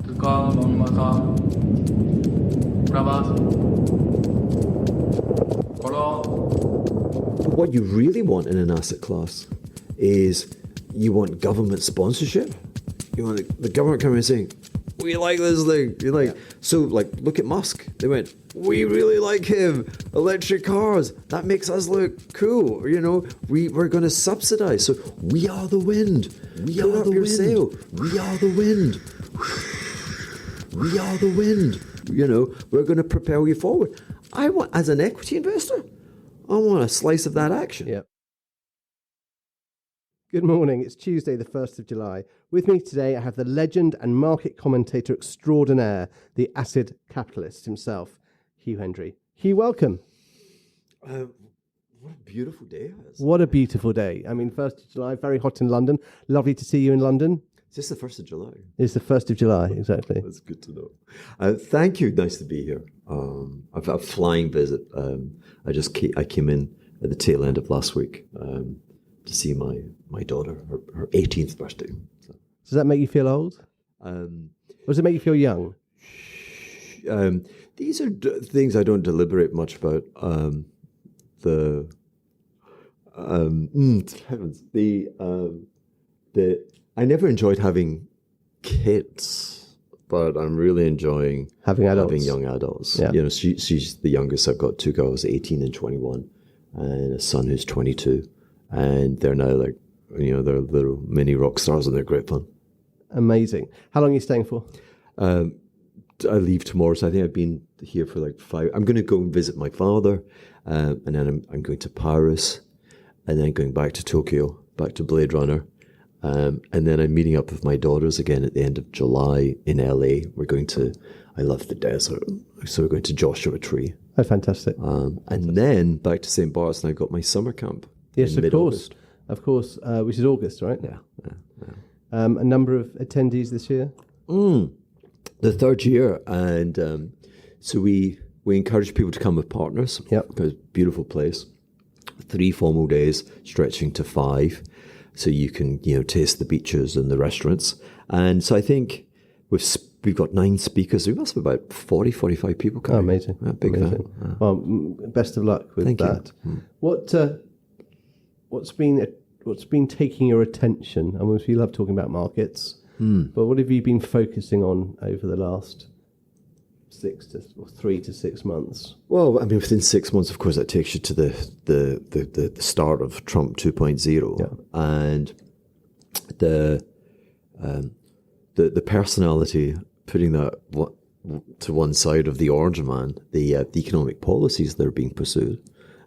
Willkommen und Makam. Rabat. What you really want in an asset class is you want government sponsorship. You want the government coming and saying, we like this thing. You like So like look at Musk. They went, we really like him. Electric cars. That makes us look cool. You know, we're going to subsidize. So we are the wind. We are the wind. Sail. We are the wind. We are the wind. You know, we're going to propel you forward. I want, as an equity investor, I want a slice of that action. Yeah. Good morning. It's Tuesday, the 1st of July. With me today, I have the legend and market commentator extraordinaire, the acid capitalist himself, Hugh Hendry. Hugh, welcome. What a beautiful day it is. What a beautiful day. I mean, 1st of July, very hot in London. Lovely to see you in London. Is this the 1st of July? It's the 1st of July, exactly. That's good to know. Thank you. Nice to be here. I've had a flying visit. I came in at the tail end of last week to see my daughter, her 18th birthday. So, does that make you feel old? Or does it make you feel young? These are things I don't deliberate much about. I never enjoyed having kids, but I'm really enjoying having young adults. Yeah. You know, she's the youngest. I've got two girls, 18 and 21, and a son who's 22, and they're now like, you know, they're little mini rock stars, and they're great fun. Amazing. How long are you staying for? I leave tomorrow, so I think I've been here for like 5. I'm going to go and visit my father, and then I'm going to Paris, and then going back to Tokyo, back to Blade Runner. And then I'm meeting up with my daughters again at the end of July in LA. I love the desert, so we're going to Joshua Tree. Oh, fantastic. And then back to St. Bart's, and I've got my summer camp. Yes, of course. Of course, which is August, right? Yeah. A number of attendees this year? The third year, and so we encourage people to come with partners. Yep. Because beautiful place. 3 formal days, stretching to 5. So you can, you know, taste the beaches and the restaurants. And so I think we've got 9 speakers. We must have about 40, 45 people coming. Oh, amazing. Big amazing. fan. Well, best of luck with Thank that. you. What's been taking your attention? I mean, we love talking about markets, but what have you been focusing on over the last 3 to 6 months? Well, I mean, within 6 months, of course, that takes you to the start of Trump 2.0, and the personality, putting that to one side of the orange man, the economic policies that are being pursued,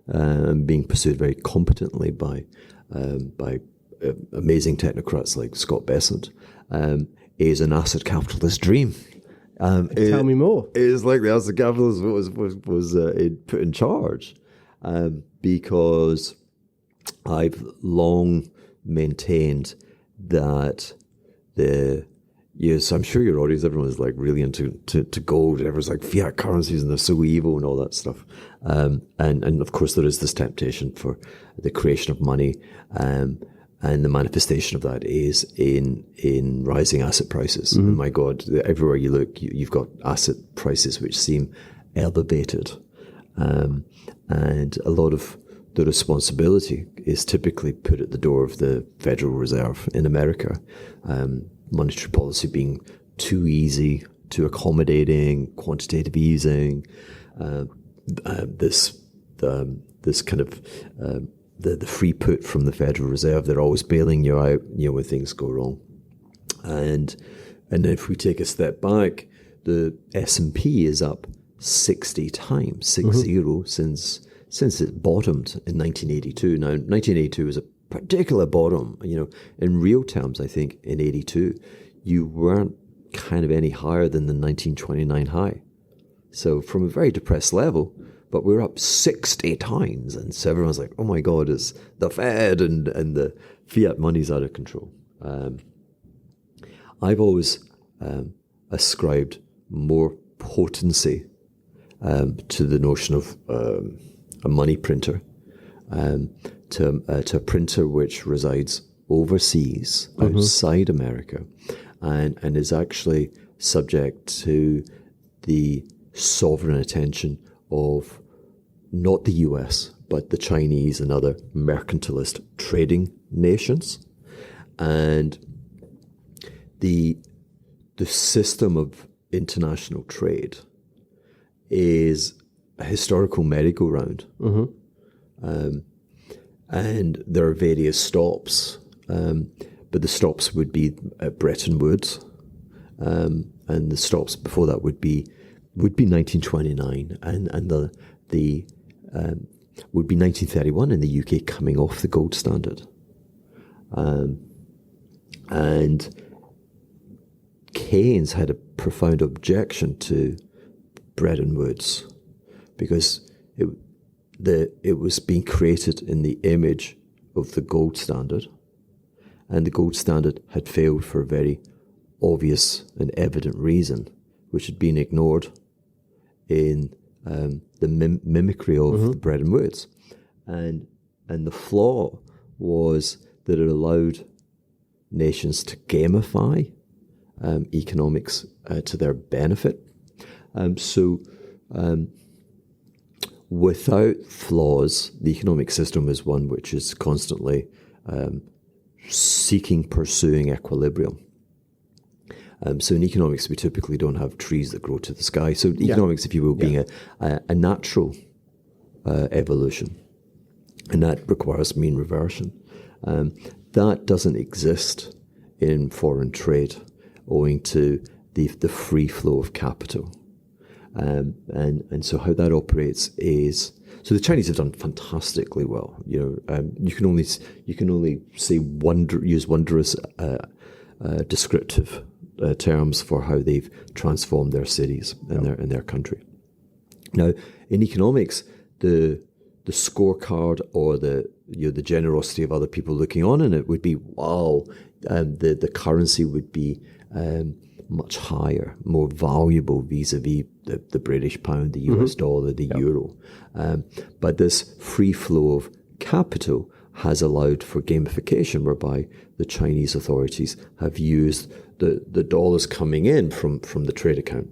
and being pursued very competently by amazing technocrats like Scott Bessent, is an asset capitalist dream. Tell me more. It is like the asset capitalist was put in charge, because I've long maintained that I'm sure your audience, everyone is like really into gold. Everyone's like fiat currencies and they're so evil and all that stuff. And of course there is this temptation for the creation of money, and the manifestation of that is in rising asset prices. Mm-hmm. And my God, everywhere you look, you've got asset prices which seem elevated. And a lot of the responsibility is typically put at the door of the Federal Reserve in America. Monetary policy being too easy, too accommodating, quantitative easing, this kind of the free put from the Federal Reserve. They're always bailing you out, you know, when things go wrong. And if we take a step back, the S&P is up 60 times, 60, since it bottomed in 1982. Now, 1982 was a particular bottom. You know, in real terms, I think in 82, you weren't kind of any higher than the 1929 high. So from a very depressed level, but we're up 60 times. And so everyone's like, oh my God, it's the Fed and the fiat money's out of control. I've always ascribed more potency to the notion of a money printer, to a printer which resides overseas, outside America, and is actually subject to the sovereign attention of not the US, but the Chinese and other mercantilist trading nations. And the system of international trade is a historical merry-go-round. And there are various stops, but the stops would be at Bretton Woods, and the stops before that would be 1929, and the would be 1931 in the UK coming off the gold standard, and Keynes had a profound objection to Bretton Woods because it was being created in the image of the gold standard, and the gold standard had failed for a very obvious and evident reason, which had been ignored in the mimicry of the Bretton Woods. And the flaw was that it allowed nations to gamify economics to their benefit. Without flaws, the economic system is one which is constantly pursuing equilibrium. So in economics, we typically don't have trees that grow to the sky. So economics, if you will, being a natural evolution, and that requires mean reversion. That doesn't exist in foreign trade, owing to the free flow of capital. And so how that operates is, so the Chinese have done fantastically well. You can only say use wondrous descriptive terms for how they've transformed their cities and their country. Now, in economics, the scorecard or the generosity of other people looking on in it would be, wow, the currency would be much higher, more valuable vis-a-vis the British pound, the US dollar, the euro. But this free flow of capital has allowed for gamification, whereby the Chinese authorities have used the dollars coming in from the trade account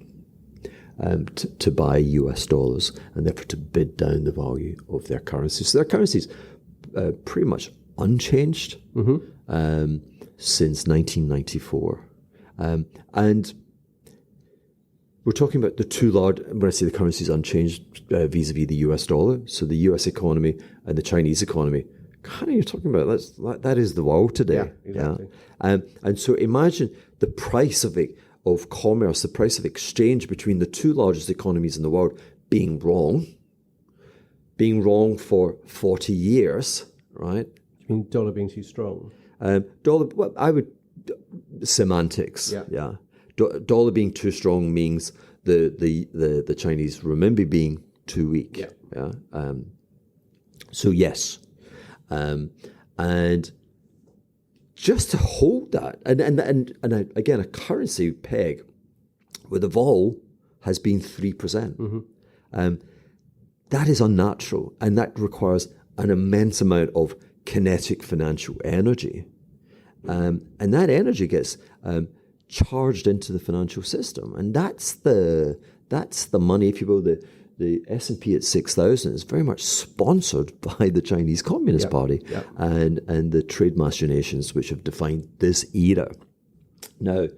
to buy US dollars, and therefore to bid down the value of their currency. So their currency is pretty much unchanged since 1994. And we're talking about the two large, when I say the currency is unchanged vis-a-vis the US dollar, so the US economy and the Chinese economy, kind of you're talking about, that is the world today. Yeah, exactly. And so imagine the price of commerce, the price of exchange between the two largest economies in the world being wrong for 40 years, right? You mean dollar being too strong? Semantics. Dollar being too strong means the Chinese renminbi being too weak. So yes, and just to hold that, and again, a currency peg with a vol has been 3%. That is unnatural, and that requires an immense amount of kinetic financial energy. And that energy gets charged into the financial system, and that's the money, if you will. The S&P at 6,000 is very much sponsored by the Chinese Communist Party and the trade machinations which have defined this era. Now,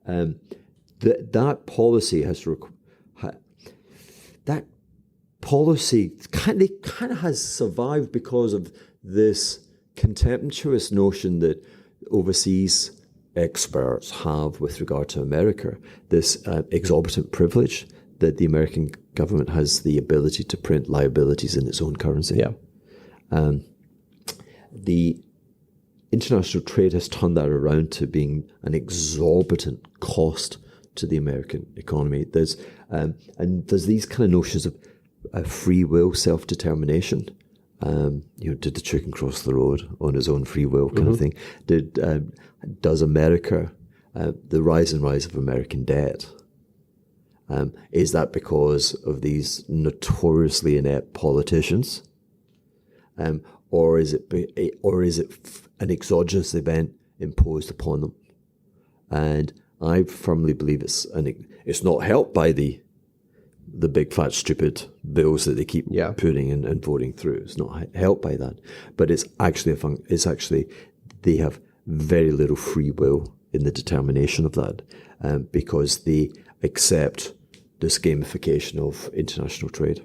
that policy kind of has survived because of this contemptuous notion that overseas experts have with regard to America, this exorbitant privilege that the American government has the ability to print liabilities in its own currency. The international trade has turned that around to being an exorbitant cost to the American economy. There's these kind of notions of free will, self-determination. Did the chicken cross the road on his own free will kind of thing? Does America, the rise of American debt, is that because of these notoriously inept politicians, or is it an exogenous event imposed upon them? And I firmly believe it's not helped by the big fat stupid bills that they keep putting and voting through. It's not helped by that, but it's actually they have very little free will in the determination of that, because they accept this gamification of international trade.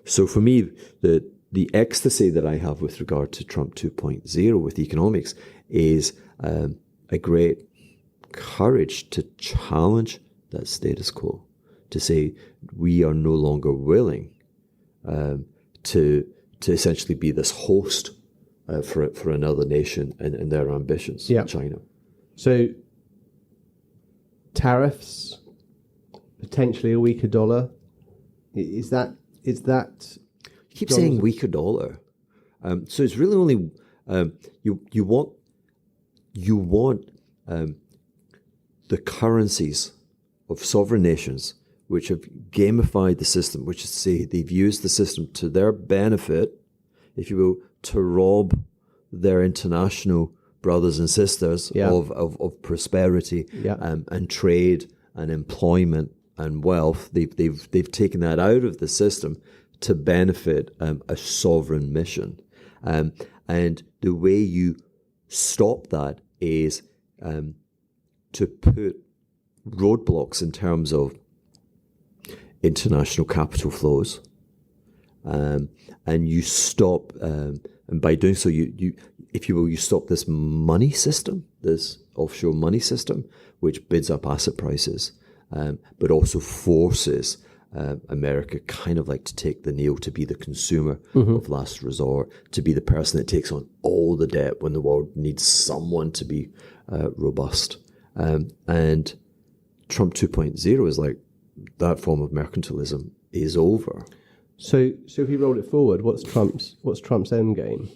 So for me, the ecstasy that I have with regard to Trump 2.0 with economics is a great courage to challenge that status quo, to say we are no longer willing to essentially be this host for another nation and their ambitions, China. So tariffs, potentially a weaker dollar. Is that? You keep saying weaker dollar. So it's really only you want the currencies of sovereign nations which have gamified the system, which is to say they've used the system to their benefit, if you will, to rob their international brothers and sisters of prosperity and trade and employment and wealth. They've taken that out of the system to benefit a sovereign mission. And the way you stop that is to put roadblocks in terms of international capital flows. And you stop, and by doing so, you if you will, you stop this money system, this offshore money system, which bids up asset prices, but also forces America kind of like to take the kneel, to be the consumer of last resort, to be the person that takes on all the debt when the world needs someone to be robust. And Trump 2.0 is like that form of mercantilism is over. So if we roll it forward, what's Trump's end game?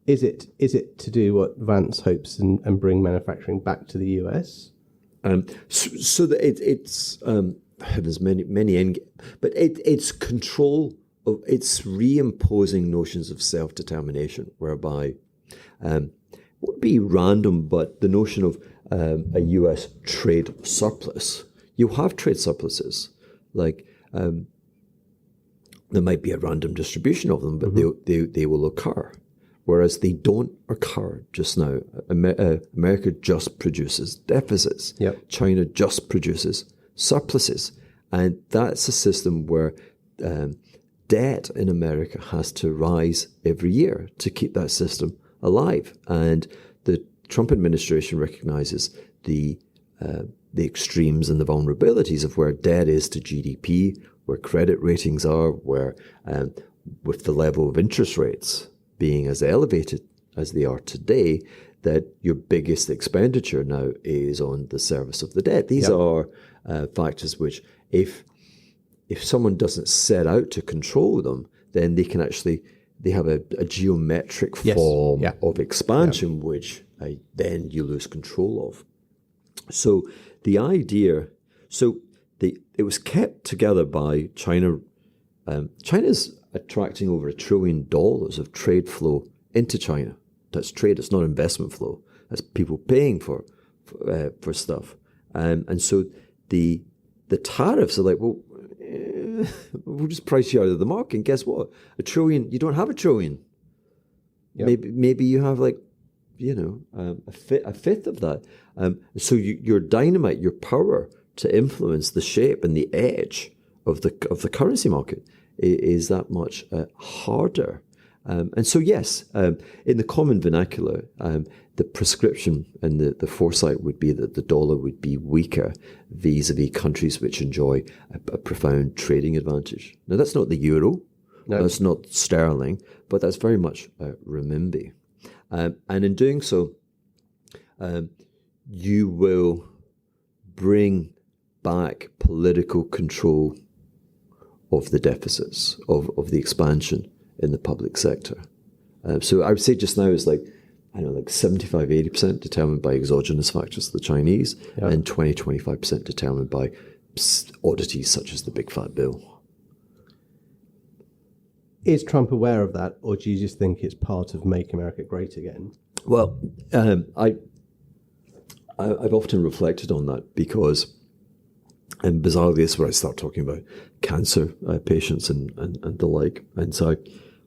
Is it to do what Vance hopes and bring manufacturing back to the US? So that it's there's many end, but it's control of, it's reimposing notions of self-determination, whereby it would be random, but the notion of a US trade surplus. You have trade surpluses, like there might be a random distribution of them, but they will occur. Whereas they don't occur just now. America just produces deficits. China just produces surpluses. And that's a system where debt in America has to rise every year to keep that system alive. And the Trump administration recognizes the extremes and the vulnerabilities of where debt is to GDP, where credit ratings are, where with the level of interest rates being as elevated as they are today, that your biggest expenditure now is on the service of the debt. These are factors which, if someone doesn't set out to control them, then they have a geometric form of expansion, which then you lose control of. So the idea, it was kept together by China. China's attracting over $1 trillion of trade flow into China. That's trade. It's not investment flow. That's people paying for stuff. And so the tariffs are like, well, we'll just price you out of the market. And guess what? $1 trillion. You don't have $1 trillion. Maybe you have like, a fifth of that. So your dynamite, your power to influence the shape and the edge of the currency market is that much harder. And so, yes, in the common vernacular, the prescription and the foresight would be that the dollar would be weaker vis-a-vis countries which enjoy a profound trading advantage. Now, that's not the euro, that's not sterling, but that's very much renminbi. And in doing so, you will bring back political control of the deficits, of the expansion in the public sector. So I would say just now is like 75, 80% determined by exogenous factors, the Chinese, and 20-25% determined by oddities such as the big fat bill. Is Trump aware of that, or do you just think it's part of Make America Great Again? Well, I've often reflected on that because, and bizarrely, this is where I start talking about cancer patients and the like. And so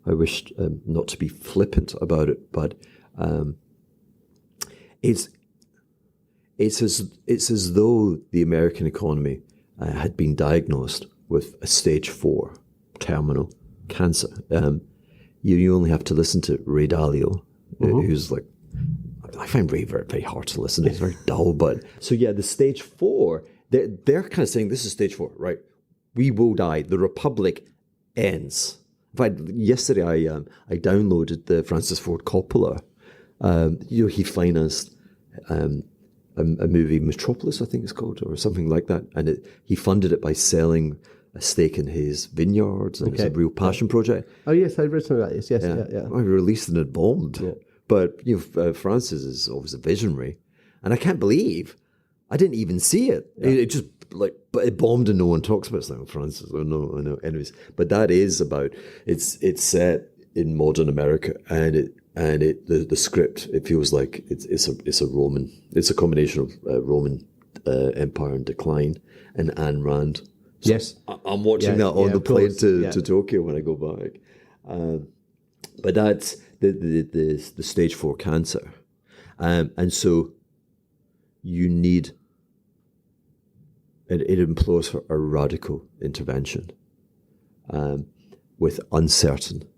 I wished not to be flippant about it, but it's as though the American economy had been diagnosed with a stage 4 terminal cancer. You only have to listen to Ray Dalio, who's like, I find Ray very, very hard to listen to. It's very dull, but so yeah, the stage 4. They're kind of saying this is stage 4, right? We will die. The Republic ends. In fact, yesterday I downloaded the Francis Ford Coppola. He financed a movie, Metropolis, I think it's called, or something like that, and he funded it by selling a stake in his vineyards, and it's a real passion project. Oh yes, I read something about this. Yes, yeah. I released and it bombed, but Francis is always a visionary, and I can't believe I didn't even see it. Yeah. It just but it bombed and no one talks about it. Like, Francis, I know. Anyways, but that is about it's set in modern America, and the script, it feels like it's a combination of Roman Empire and decline and Ayn Rand. So yes, I'm watching that on the plane to Tokyo when I go back. But that's the stage 4 cancer, and so you need. It implores for a radical intervention with uncertain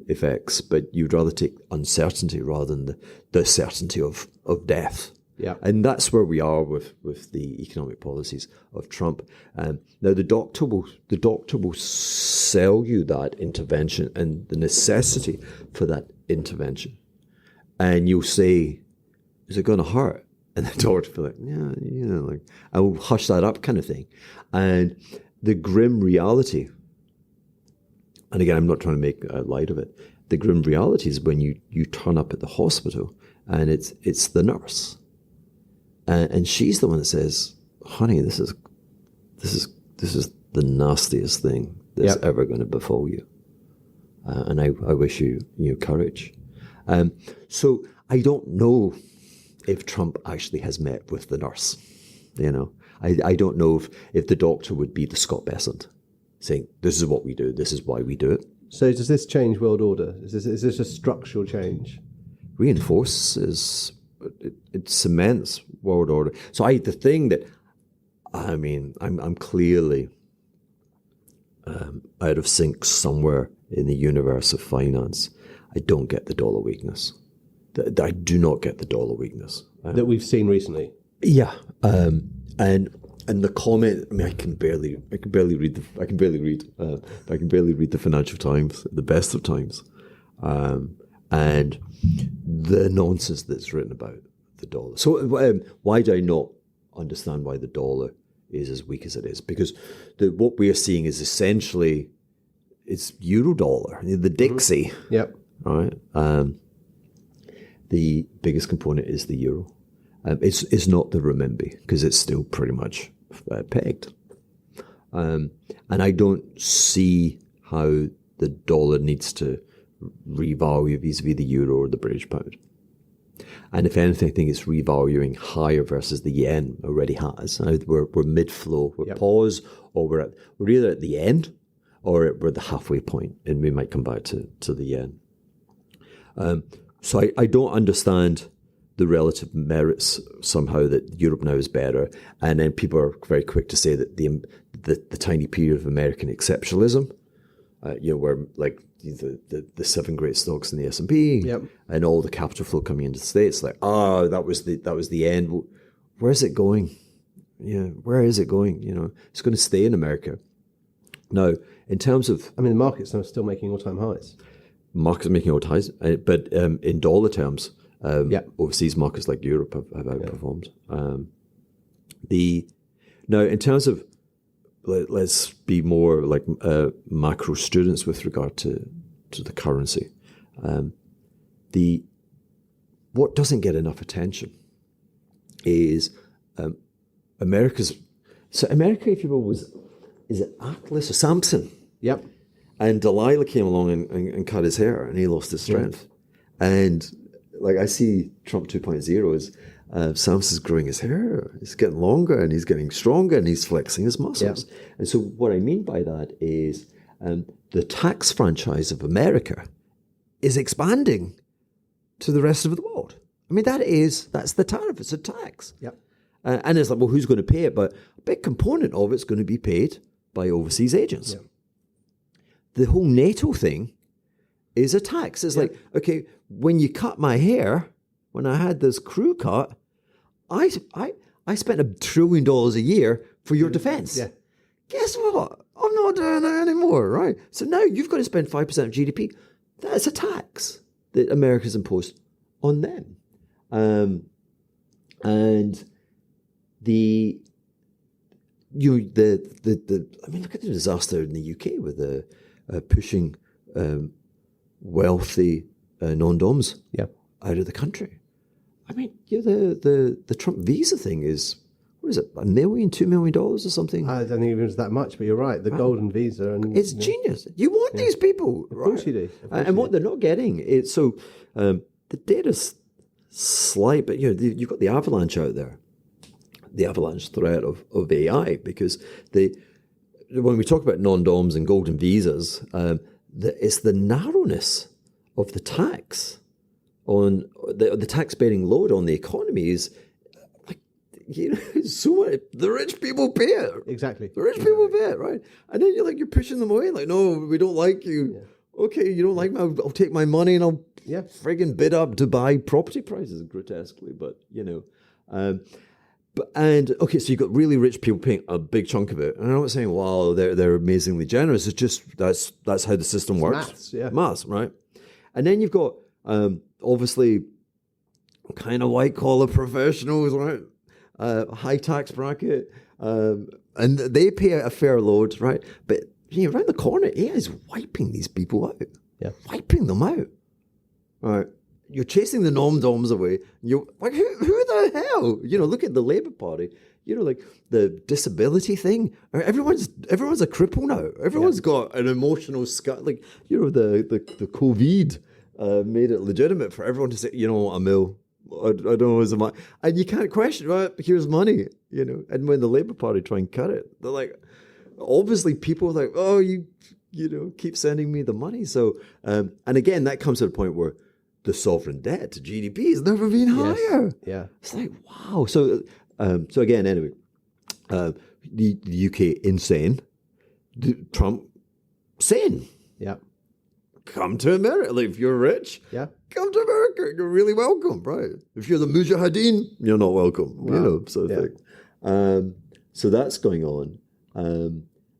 effects, but you'd rather take uncertainty rather than the certainty of death. Yeah, and that's where we are with the economic policies of Trump. Now the doctor will sell you that intervention and the necessity for that intervention, and you'll say, "Is it going to hurt?" And the doctor will be like, I will hush that up, kind of thing. And the grim reality, and again, I'm not trying to make light of it. The grim reality is when you turn up at the hospital and it's the nurse, and she's the one that says, "Honey, this is the nastiest thing that's ever going to befall you, and I wish you courage." So I don't know if Trump actually has met with the nurse. I don't know if the doctor would be the Scott Bessent, saying, "This is what we do, this is why we do it." So does this change world order? Is this a structural change? Reinforces, it cements world order. So the thing that, I'm clearly out of sync somewhere in the universe of finance. I don't get the dollar weakness. I do not get the dollar weakness that we've seen recently. Yeah, and the comment. I can barely read the Financial Times, the best of times, and the nonsense that's written about the dollar. So why do I not understand why the dollar is as weak as it is? Because what we are seeing is essentially it's euro dollar, the Dixie. Yep. Right. The biggest component is the euro. It's not the renminbi because it's still pretty much pegged. And I don't see how the dollar needs to revalue vis-a-vis the euro or the British pound. And if anything, I think it's revaluing higher versus the yen already has. We're mid-flow, we're pause, or we're either at the end or we're at the halfway point, and we might come back to the yen. So I don't understand the relative merits somehow that Europe now is better, and then people are very quick to say that the tiny period of American exceptionalism, where like the 7 great stocks in the S&P and all the capital flow coming into the States, like that was the end. Well, where's it going? Where is it going? It's going to stay in America. Now, in terms of, the markets are still making all-time highs. Markets are making all-time highs, but in dollar terms, overseas markets like Europe have outperformed. Now, in terms of, let's be more like macro students with regard to the currency. What doesn't get enough attention is America's. So America, if you will, is it Atlas or Samson? Yep. And Delilah came along and cut his hair, and he lost his strength. And like I see Trump 2.0 as Sam's is growing his hair. He's getting longer and he's getting stronger and he's flexing his muscles. Yeah. And so what I mean by that is the tax franchise of America is expanding to the rest of the world. I mean, that's the tariff. It's a tax. Yep. And it's like, well, who's going to pay it? But a big component of it's going to be paid by overseas agents. Yep. The whole NATO thing is a tax. It's like, okay, when you cut my hair, when I had this crew cut, I spent $1 trillion a year for your defense. Yeah. Guess what? I'm not doing that anymore, right? So now you've got to spend 5% of GDP. That's a tax that America's imposed on them. And the I mean, look at the disaster in the UK with the pushing wealthy non-doms out of the country. I mean, the Trump visa thing is, what is it, $1 million, $2 million or something? I don't think it was that much, but you're right. The golden visa. And it's genius. You want these people, right? Of course you do. And what they're not getting is, so the data's slight, but you've got the avalanche out there, the avalanche threat of AI, because when we talk about non-doms and golden visas, it's the narrowness of the tax on the tax-bearing load on the economy is like, so much, the rich people pay it. Exactly. The rich people pay it, right? And then you're pushing them away, like, no, we don't like you. Yeah. Okay, you don't like me, I'll take my money and I'll friggin' bid up Dubai property prices grotesquely, but okay, so you've got really rich people paying a big chunk of it. And I'm not saying, wow, they're amazingly generous. It's just that's how the system works. Maths, right? And then you've got obviously kind of white collar professionals, right? High tax bracket, and they pay a fair load, right? But around the corner, AI is wiping these people out, wiping them out, right? You're chasing the nom-doms away. You're like, who the hell? Look at the Labour Party. Like the disability thing. Everyone's a cripple now. Everyone's got an emotional scar. Like, the COVID made it legitimate for everyone to say, a mill. I don't know, is a money. And you can't question, right? Here's money, And when the Labour Party try and cut it, they're like, obviously people are like, oh, you keep sending me the money. So, and again, that comes to the point where the sovereign debt to GDP has never been higher. Yeah. It's like, wow. So again, anyway, the UK insane, Trump sane. Yeah. Come to America. Like, if you're rich, come to America. You're really welcome, right? If you're the Mujahideen, you're not welcome. Wow. Sort of thing. So that's going on.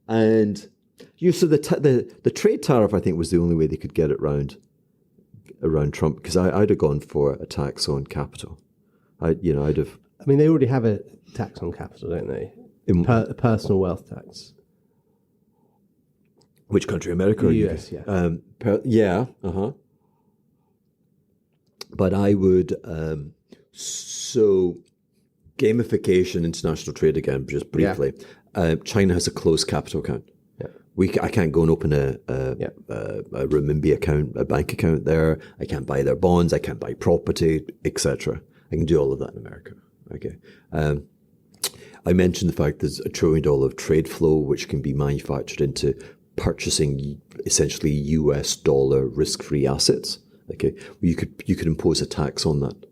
And so the trade tariff, I think, was the only way they could get it around Trump, because I'd have gone for a tax on capital. I'd have. I mean, they already have a tax on capital, don't they? A personal wealth tax. Which country? America or US? But I would. So gamification, international trade again, just briefly. China has a closed capital account. I can't go and open a renminbi account, a bank account there. I can't buy their bonds. I can't buy property, etc. I can do all of that in America. Okay. I mentioned the fact there's $1 trillion of trade flow, which can be manufactured into purchasing essentially US dollar risk-free assets. Okay. You could impose a tax on that,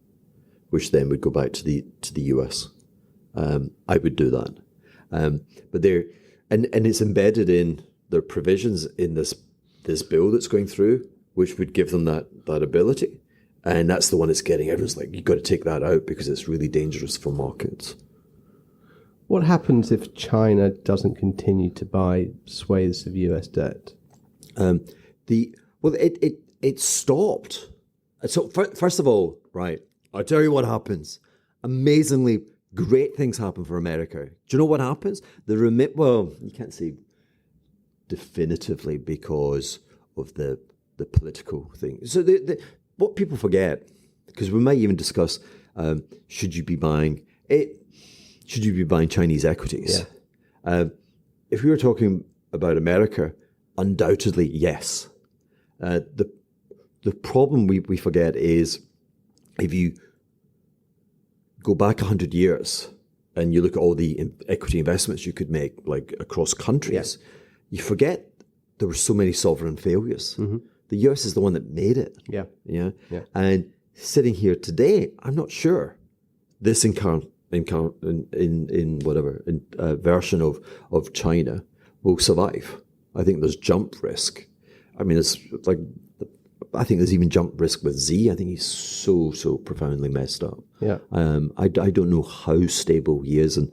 which then would go back to the US. I would do that. But and it's embedded in their provisions in this bill that's going through, which would give them that ability. And that's the one that's getting everyone's like, you've got to take that out because it's really dangerous for markets. What happens if China doesn't continue to buy swathes of US debt? It stopped. So first of all, right, I'll tell you what happens. Amazingly great things happen for America. Do you know what happens? Well, you can't say definitively because of the political thing. So what people forget, because we might even discuss, should you be buying Chinese equities? Yeah. If we were talking about America, undoubtedly yes. The problem we forget is if you go back 100 years and you look at all the equity investments you could make, like across countries, you forget there were so many sovereign failures. Mm-hmm. The US is the one that made it. Yeah. And sitting here today, I'm not sure this version of China will survive. I think there's jump risk. I mean, it's like, I think there's even jump risk with Z. I think he's so profoundly messed up. Yeah. I don't know how stable he is, and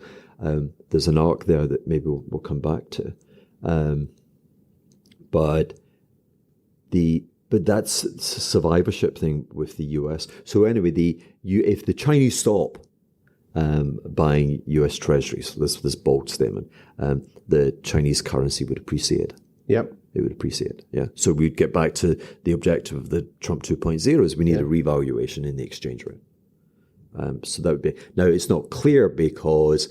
there's an arc there that maybe we'll come back to. But that's a survivorship thing with the US. So anyway, if the Chinese stop buying US treasuries, this bold statement, the Chinese currency would appreciate. Yep. It would appreciate, yeah. So we'd get back to the objective of the Trump 2.0 is we need a revaluation in the exchange rate. So that would be, now it's not clear because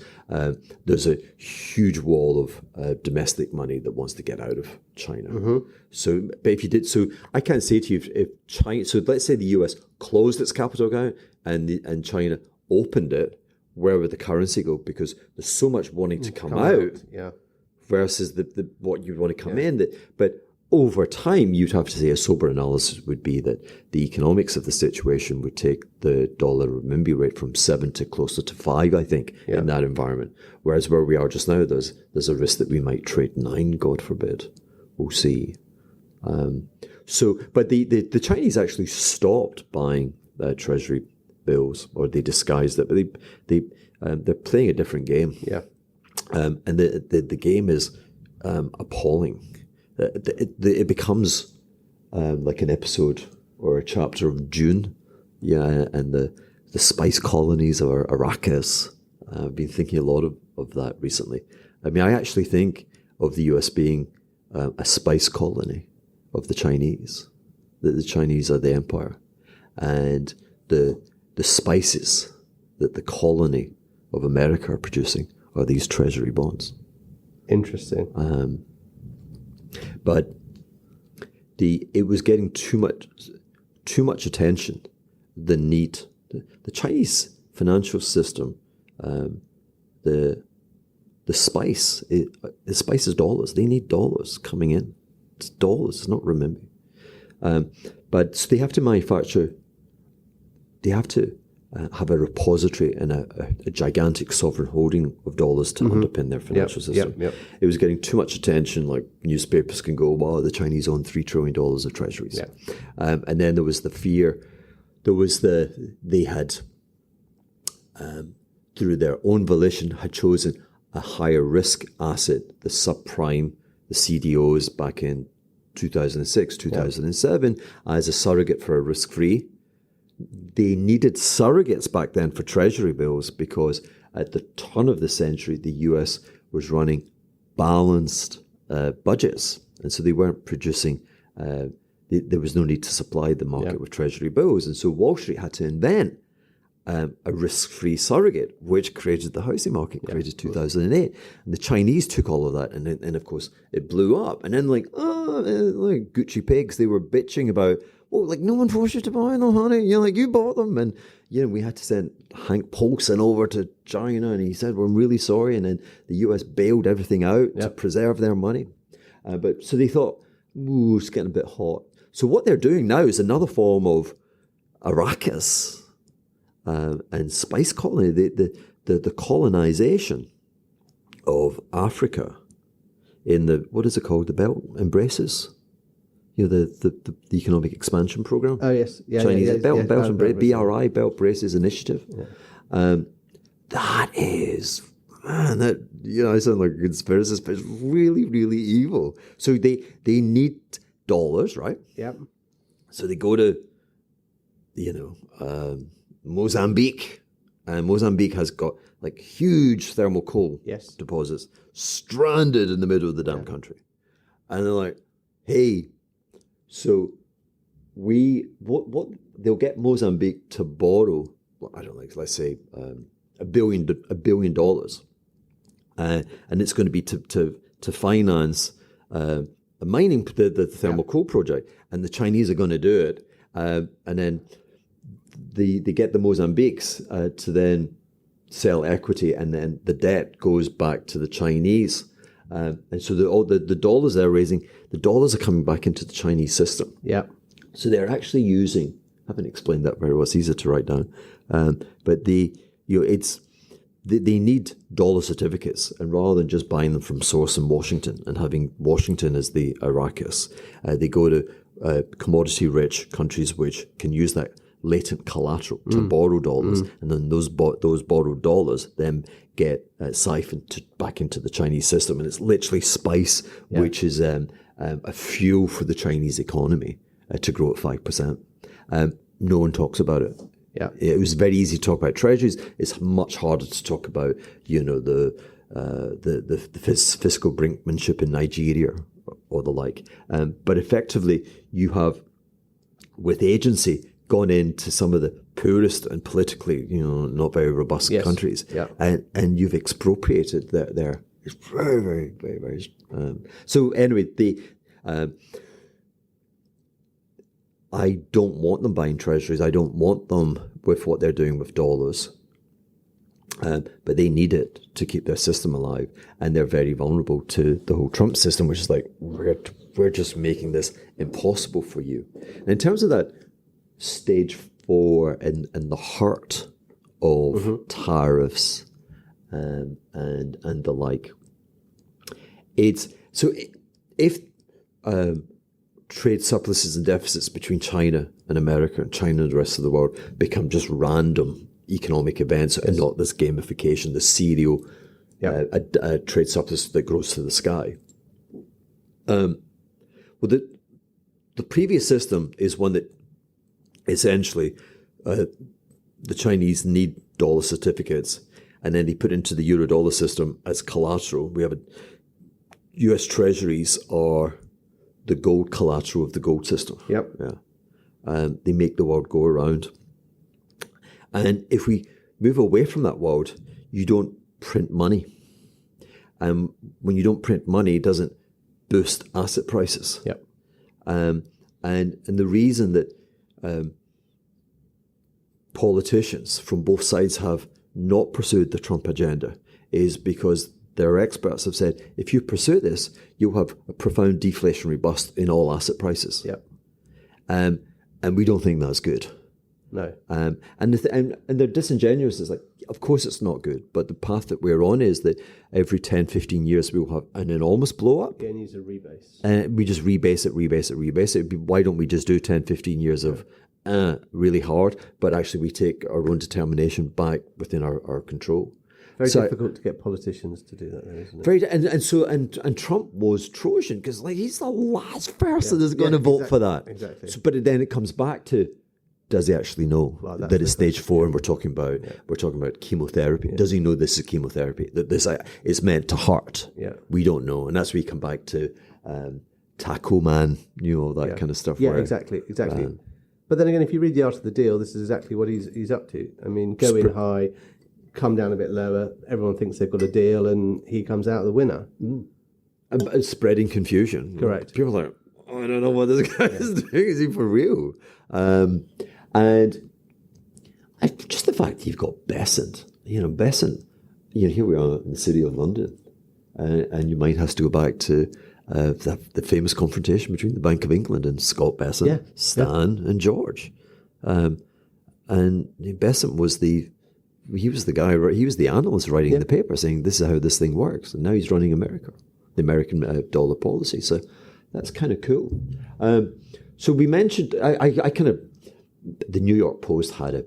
there's a huge wall of domestic money that wants to get out of China. Mm-hmm. So, but if you did, so I can't say to you if China, so let's say the US closed its capital account and China opened it, where would the currency go? Because there's so much wanting to come out. Yeah. Versus the what you'd want to come in. But over time, you'd have to say a sober analysis would be that the economics of the situation would take the dollar renminbi rate from 7 to closer to 5, I think, in that environment. Whereas where we are just now, there's a risk that we might trade 9, God forbid. We'll see. But the Chinese actually stopped buying treasury bills, or they disguised it. But they're playing a different game. Yeah. And the game is appalling. It becomes like an episode or a chapter of Dune, and the spice colonies of Arrakis. I've been thinking a lot of that recently. I mean, I actually think of the US being a spice colony of the Chinese. That the Chinese are the empire, and the spices that the colony of America are producing are these treasury bonds. Interesting. But it was getting too much attention. The Chinese financial system, the spice is dollars. They need dollars coming in. It's dollars, it's not renminbi. But so they have to manufacture. They have to have a repository and a gigantic sovereign holding of dollars to underpin their financial system. It was getting too much attention, like newspapers can go, wow, the Chinese own $3 trillion of treasuries. And then there was the fear, they had, through their own volition, had chosen a higher risk asset, the subprime, the CDOs back in 2006, 2007, as a surrogate for a risk-free. They needed surrogates back then for treasury bills because at the turn of the century, the US was running balanced budgets. And so they weren't producing, there was no need to supply the market with treasury bills. And so Wall Street had to invent a risk-free surrogate, which created the housing market, created 2008. And the Chinese took all of that. And of course, it blew up. And then like Gucci pigs, they were bitching about, like no one forced you to buy them, honey. You bought them. And, we had to send Hank Paulson over to China and he said, we're really sorry. And then the US bailed everything out to preserve their money. But so they thought, ooh, it's getting a bit hot. So what they're doing now is another form of Arrakis and spice colony, the colonization of Africa in the, what is it called? The Belt and Braces? The economic expansion program. Oh yes, Chinese Belt and Braces, BRI, Belt Braces Initiative. Yeah. That is, man, that I sound like a conspiracist, but it's really, really evil. So they need dollars, right? Yep. So they go to, Mozambique, and Mozambique has got like huge thermal coal deposits stranded in the middle of the damn country, and they're like, hey. So what they'll get Mozambique to borrow, I don't know, let's say $1 billion, and it's going to be to finance a mining the thermal coal project, and the Chinese are going to do it, and then they get the Mozambiques to then sell equity, and then the debt goes back to the Chinese. And so the dollars they're raising, the dollars are coming back into the Chinese system. Yeah. So they're actually using, I haven't explained that very well, it's easier to write down, but they need dollar certificates, and rather than just buying them from source in Washington and having Washington as the Arrakis, they go to commodity-rich countries which can use that latent collateral to borrow dollars, and then those borrowed dollars then get siphoned back into the Chinese system, and it's literally spice, which is a fuel for the Chinese economy to grow at 5%. No one talks about it. Yeah, it was very easy to talk about treasuries. It's much harder to talk about, the fiscal brinkmanship in Nigeria or the like. But effectively, you have, with agency, gone into some of the poorest and politically, not very robust countries, and you've expropriated their. It's very, very, very, very. So anyway, I don't want them buying treasuries. I don't want them with what they're doing with dollars. But they need it to keep their system alive. And they're very vulnerable to the whole Trump system, which is like, we're just making this impossible for you. And in terms of that stage 4 and the heart of tariffs and the like, it's so if trade surpluses and deficits between China and America and China and the rest of the world become just random economic events and not this gamification, the serial trade surplus that grows to the sky. Well, the previous system is one that essentially the Chinese need dollar certificates, and then they put into the euro-dollar system as collateral. We have U.S. treasuries are the gold collateral of the gold system. Yep. Yeah. They make the world go around. And if we move away from that world, you don't print money. And when you don't print money, it doesn't boost asset prices. Yep. And the reason that politicians from both sides have not pursued the Trump agenda is because their experts have said, if you pursue this, you'll have a profound deflationary bust in all asset prices. Yep. And we don't think that's good. No. And they're disingenuous. It's like, of course it's not good, but the path that we're on is that every 10, 15 years we'll have an enormous blow up. Again, use a rebase. And we just rebase it. Why don't we just do 10, 15 years of really hard, but actually we take our own determination back within our control. Very difficult to get politicians to do that, though, isn't it? Very, and Trump was Trojan because he's the last person that's going to vote for that. Exactly. So, but then it comes back to, does he actually know that it's stage 4 and we're talking about chemotherapy? Yeah. Does he know this is chemotherapy? That this is meant to hurt? Yeah. We don't know, and that's where you come back to Taco Man, that kind of stuff. Yeah, exactly. But then again, if you read the art of the deal, this is exactly what he's up to. I mean, go in high, come down a bit lower. Everyone thinks they've got a deal, and he comes out the winner. And spreading confusion. Correct. People are like, I don't know what this guy is doing. Is he for real? And just the fact that you've got Besant. Besant. Here we are in the city of London, and your mind has to go back to the famous confrontation between the Bank of England and Scott Besant, Stan, and George. And Besant was the analyst writing the paper saying this is how this thing works, and now he's running the American dollar policy. So that's kind of cool. So we mentioned, I kind of, the New York Post had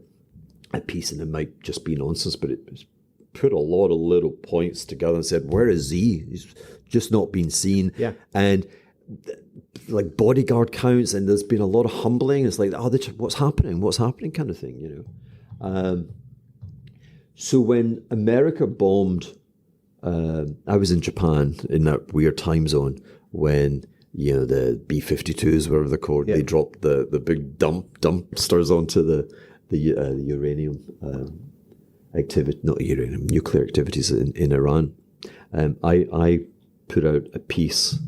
a piece, and it might just be nonsense, but it put a lot of little points together and said, where is Z? He's just not been seen. Yeah. And like bodyguard counts, and there's been a lot of humbling. It's like, what's happening kind of thing, So when America bombed, I was in Japan in that weird time zone when the B-52s, whatever they're called, they dropped the big dumpsters onto the uranium activity, not uranium, nuclear activities in Iran. I put out a piece,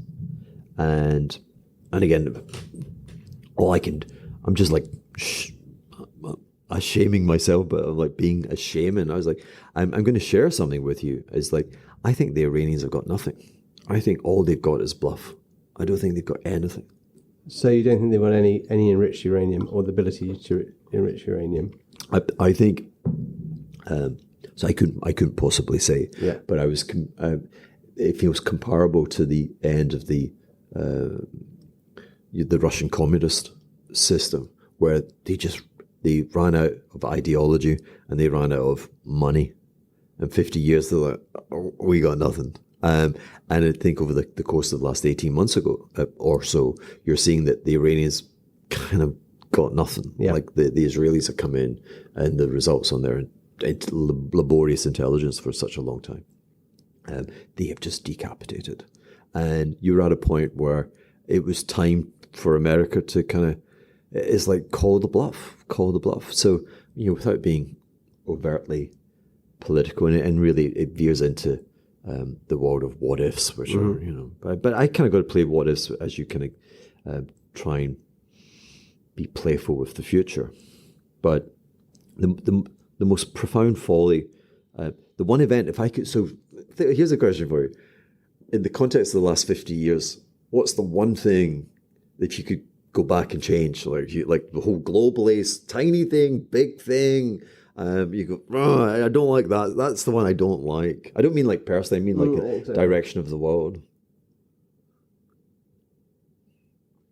and again, I'm just like, shaming myself, but like being a shaman. I was like, I'm going to share something with you. It's like, I think the Iranians have got nothing. I think all they've got is bluff. I don't think they've got anything. So you don't think they've got any enriched uranium or the ability to enrich uranium? I think. So I couldn't possibly say, but I was. It feels comparable to the end of the Russian communist system, where they ran out of ideology and they ran out of money. And 50 years, they're like, oh, we got nothing. And I think over the course of the last 18 months ago or so, you're seeing that the Iranians kind of got nothing. Yeah. Like the Israelis have come in and the results on their laborious intelligence for such a long time. They have just decapitated. And you're at a point where it was time for America to kind of, it's like call the bluff. So, without being overtly political, and really it veers into the world of what ifs, which are, but I kind of got to play what ifs as you kind of try and be playful with the future. But the most profound folly, the one event, if I could, so here's a question for you. In the context of the last 50 years, what's the one thing that you could go back and change? Like the whole globalist, tiny thing, big thing. You go, oh, I don't like that. That's the one I don't like. I don't mean like personally, I mean like a direction of the world.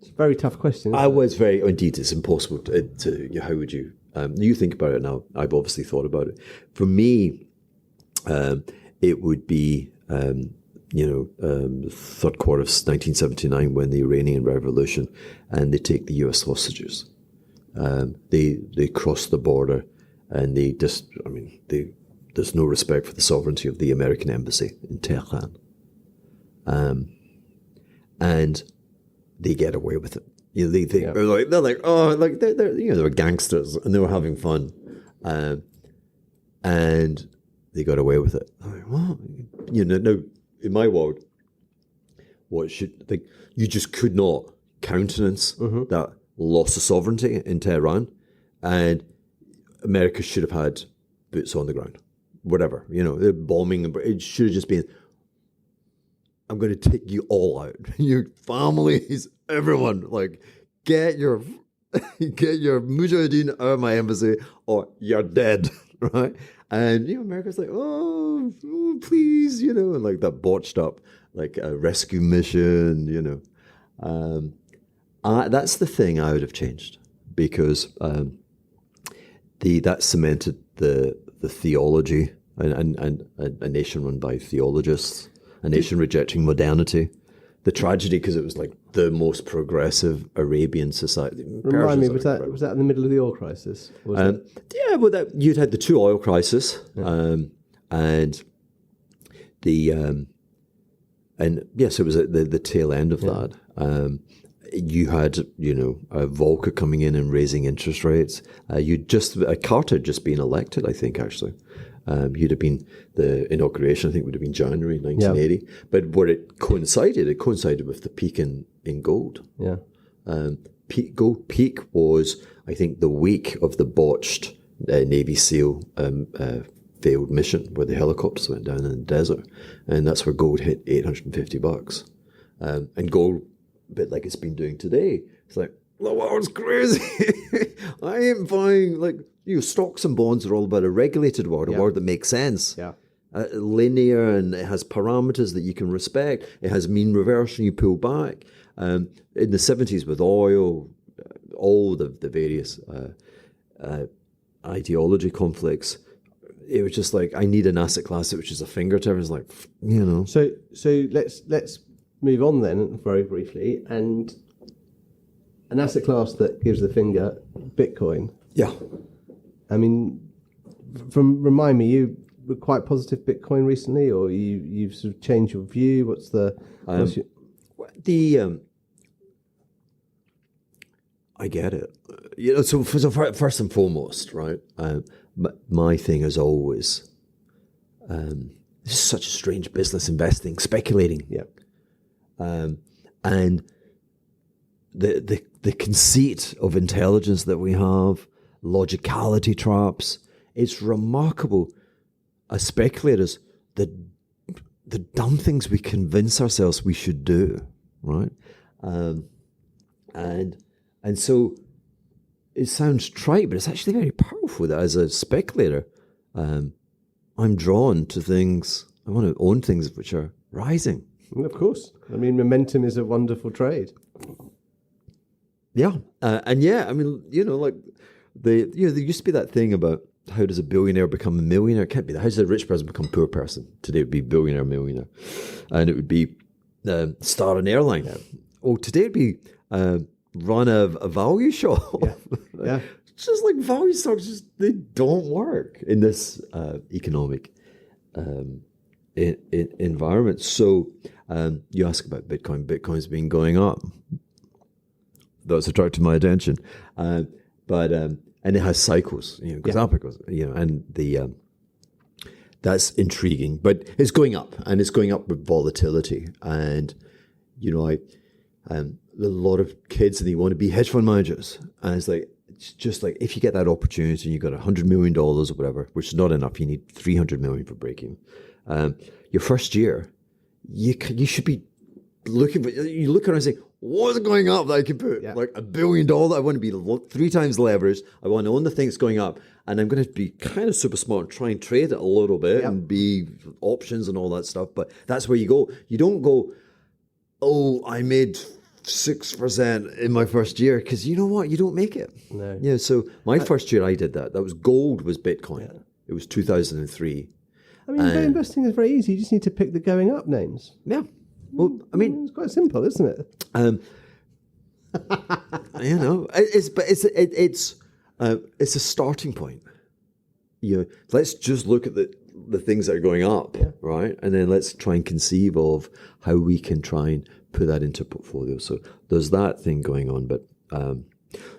It's a very tough question. Indeed, it's impossible to how would you, you think about it now. I've obviously thought about it. For me, it would be, third quarter of 1979 when the Iranian Revolution, and they take the US hostages. They cross the border, and there's no respect for the sovereignty of the American embassy in Tehran. And they get away with it. They're gangsters and they were having fun, and they got away with it. I'm like, what? Now in my world, you just could not countenance that loss of sovereignty in Tehran, and America should have had boots on the ground, whatever. They're bombing, it should have just been, I'm going to take you all out, your families, everyone. Like, get your mujahideen out of my embassy, or you're dead, right? And America's like, oh, please, and like that botched up like a rescue mission, that's the thing I would have changed, because that cemented the theology and a nation run by theologists, a nation rejecting modernity. The tragedy, because it was like the most progressive Arabian society. Remind me, was that in the middle of the oil crisis? You'd had the two oil crises, and yes, it was at the tail end of that. You had, Volcker coming in and raising interest rates. Carter had just been elected, I think, actually. You'd have been, the inauguration, I think, would have been January 1980. Yeah. But where it coincided with the peak in gold. Yeah. Gold peak was, I think, the week of the botched Navy SEAL failed mission, where the helicopters went down in the desert. And that's where gold hit $850. And gold, a bit like it's been doing today, it's like, the world's crazy. I ain't buying, stocks and bonds are all about a regulated world, a world that makes sense. Yeah. Linear, and it has parameters that you can respect. It has mean reversion, you pull back. In the 70s with oil, all the various ideology conflicts, it was just like, I need an asset class which is a finger to everyone's like, So let's move on then very briefly, and an asset class that gives the finger, Bitcoin. Yeah. I mean, remind me, you were quite positive Bitcoin recently, or you've sort of changed your view? I get it. So first and foremost, right? My thing is always, this is such a strange business, investing, speculating. Yeah. And the conceit of intelligence that we have, logicality traps. It's remarkable as speculators the dumb things we convince ourselves we should do, right? And so it sounds trite, but it's actually very powerful that as a speculator, I'm drawn to things. I want to own things which are rising. Of course. I mean, momentum is a wonderful trade. Yeah. I mean, like there used to be that thing about how does a billionaire become a millionaire? It can't be that. How does a rich person become a poor person? Today it would be billionaire, millionaire. And it would be start an airline. Yeah. Oh, today it would be run a value shop. Yeah. It's just like value stocks, they don't work in this economic environment. So you ask about Bitcoin. Bitcoin's been going up. That's attracted my attention. And it has cycles, goes up, it goes, and that's intriguing. But it's going up, and it's going up with volatility. And a lot of kids, and they want to be hedge fund managers, and it's just like if you get that opportunity, and you got $100 million or whatever, which is not enough. You need 300 million for breaking. Your first year, you should be looking for. You look around and say, what's going up that I can put? Like $1 billion. I want to be 3 times leveraged. I want to own the thing that's going up. And I'm going to be kind of super smart and try and trade it a little bit and be options and all that stuff. But that's where you go. You don't go, oh, I made 6% in my first year. Because you know what? You don't make it. No. Yeah, so my first year I did that. That was gold was Bitcoin. Yeah. It was 2003. I mean, investing is very easy. You just need to pick the going up names. Yeah. Well, I mean, it's quite simple, isn't it? It's a starting point. Let's just look at the things that are going up, right? And then let's try and conceive of how we can try and put that into a portfolio. So there's that thing going on. But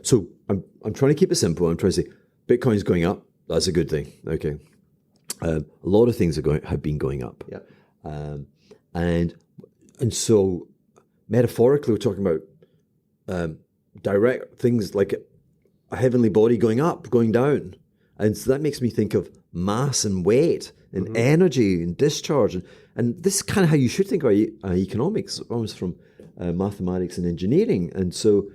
so I'm trying to keep it simple. I'm trying to say Bitcoin's going up. That's a good thing. Okay. A lot of things have been going up. Yeah. And so metaphorically, we're talking about direct things like a heavenly body going up, going down. And so that makes me think of mass and weight and energy and discharge. And this is kind of how you should think about economics, almost from mathematics and engineering. And so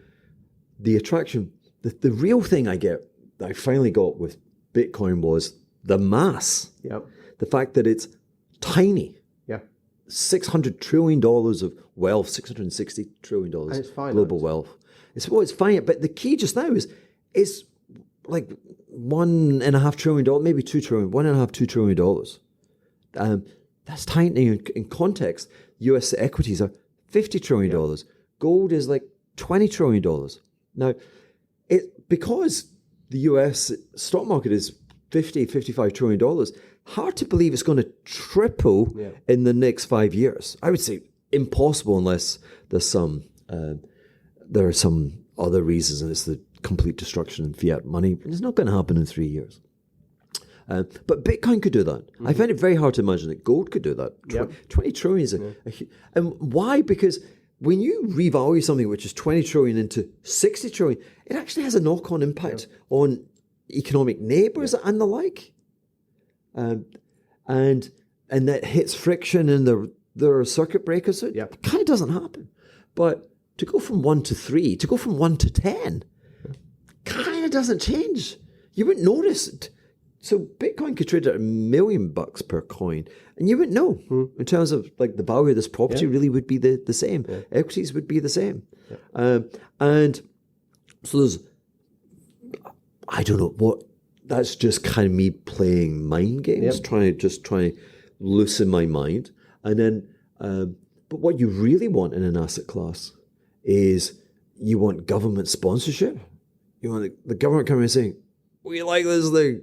the attraction, the real thing that I finally got with Bitcoin was the mass. Yep. The fact that it's tiny. $600 trillion of wealth, $660 trillion global wealth. It's finite, but the key just now is it's like $1.5 trillion, maybe $2 trillion, $2 trillion. That's tiny in context. U.S. equities are $50 trillion. Gold is like $20 trillion. Now, because the U.S. stock market is $55 trillion, hard to believe it's going to triple in the next 5 years. I would say impossible unless there are some other reasons, and it's the complete destruction in fiat money. It's not going to happen in 3 years. But Bitcoin could do that. I find it very hard to imagine that gold could do that. 20 trillion is and why? Because when you revalue something which is 20 trillion into 60 trillion, it actually has a knock-on impact on economic neighbors and the like. And that hits friction and there are circuit breakers. So it kind of doesn't happen. But to go from 1 to 3, to go from 1 to 10, kind of doesn't change. You wouldn't notice it. So Bitcoin could trade at $1 million per coin, and you wouldn't know in terms of like the value of this property really would be the same. Equities would be the same. And so there's, I don't know what. That's just kind of me playing mind games, trying to loosen my mind. And then, but what you really want in an asset class is you want government sponsorship. You want the government coming and saying, we like this thing.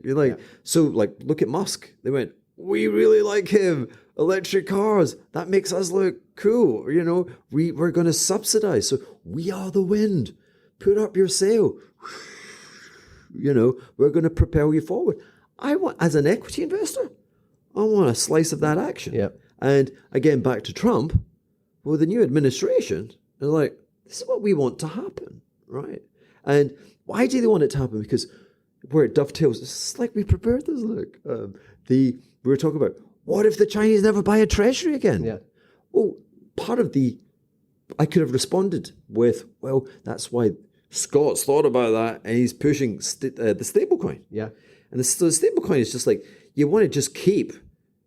So like, look at Musk. They went, we really like him. Electric cars. That makes us look cool. We're going to subsidize. So we are the wind. Put up your sail. We're going to propel you forward. I want, as an equity investor, I want a slice of that action. And again, back to Trump, well, the new administration is like, this is what we want to happen, right? And why do they want it to happen? Because where it dovetails. It's like we prepared this. Look, we were talking about what if the Chinese never buy a treasury again? Yeah. Well, I could have responded with, well, that's why Scott's thought about that, and he's pushing the stablecoin. Yeah. And the stablecoin is just like, you want to just keep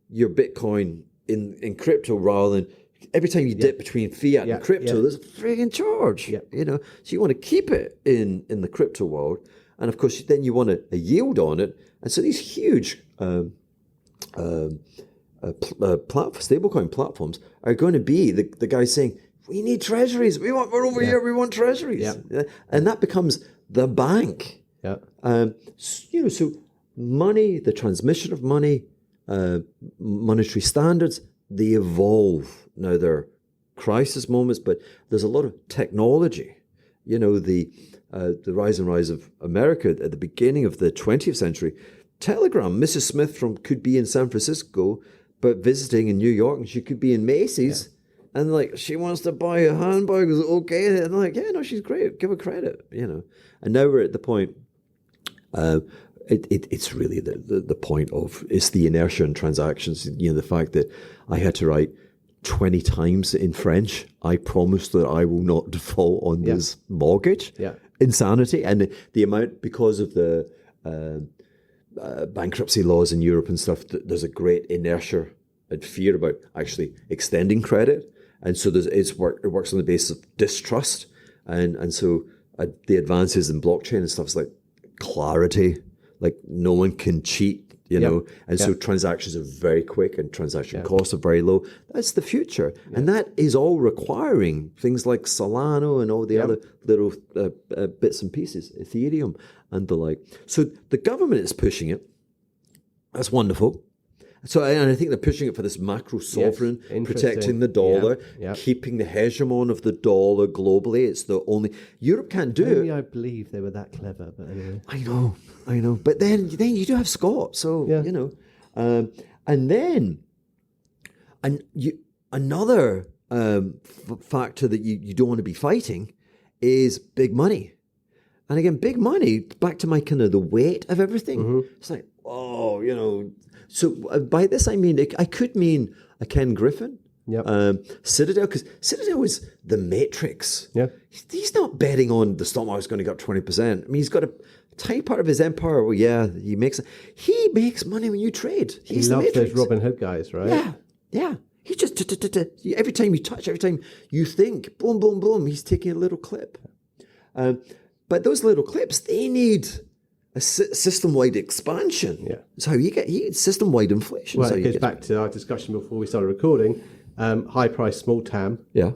your Bitcoin in crypto rather than every time you dip between fiat and crypto, there's a frigging charge. Yeah. So you want to keep it in the crypto world, and of course then you want a yield on it. And so these huge stablecoin platforms are going to be the guys saying, we need treasuries. We're over here. We want treasuries. Yeah. And that becomes the bank. Yeah. So money, the transmission of money, monetary standards, they evolve. Now there are crisis moments, but there's a lot of technology. The rise of America at the beginning of the 20th century. Telegram, Mrs. Smith could be in San Francisco, but visiting in New York, and she could be in Macy's. Yeah. And like, she wants to buy a handbag. Is it okay? And I'm like, yeah, no, she's great. Give her credit, And now we're at the point. It's really the point of, it's the inertia in transactions. The fact that I had to write 20 times in French, I promise that I will not default on this mortgage. Yeah. Insanity. And the amount, because of the bankruptcy laws in Europe and stuff, there's a great inertia and fear about actually extending credit. And so it works on the basis of distrust. And so the advances in blockchain and stuff is like clarity, like no one can cheat, And so transactions are very quick and transaction costs are very low. That's the future. Yeah. And that is all requiring things like Solana and all the other little bits and pieces, Ethereum and the like. So the government is pushing it. That's wonderful. So, and I think they're pushing it for this macro sovereign, protecting the dollar, keeping the hegemon of the dollar globally. It's the only Europe can't do Maybe it. I believe they were that clever, but anyway. I know. But then you do have Scott, so and then another factor that you don't want to be fighting is big money. And again, big money. Back to my kind of the weight of everything. Mm-hmm. It's like, So by this I mean, I could mean a Ken Griffin, Citadel, because Citadel is the matrix. Yeah. He's not betting on the stock market's going to go up 20%. I mean, he's got a tiny part of his empire. Well, he makes money when you trade. He's he loves the matrix. Those Robin Hood guys, right? Yeah. He just, every time you touch, every time you think, boom, boom, boom, he's taking a little clip. But those little clips, they need a system-wide expansion. Yeah. That's how you get system-wide inflation. Well, it goes back to our discussion before we started recording. High price, small TAM. Yeah.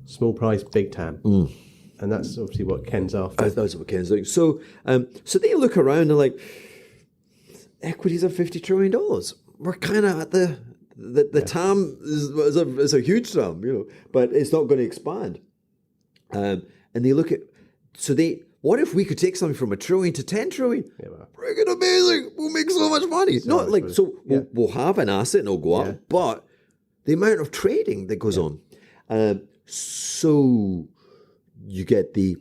Small price, big TAM. Mm. And that's obviously what Ken's after. That's what Ken's doing. So they look around and like, equities are $50 trillion. We're kind of at the TAM is a huge TAM, but it's not going to expand. And they look at, what if we could take something from $1 trillion to 10 trillion? Yeah, well. Friggin' amazing! We'll make so much money. We'll have an asset and it'll go up, but the amount of trading that goes on. So you get so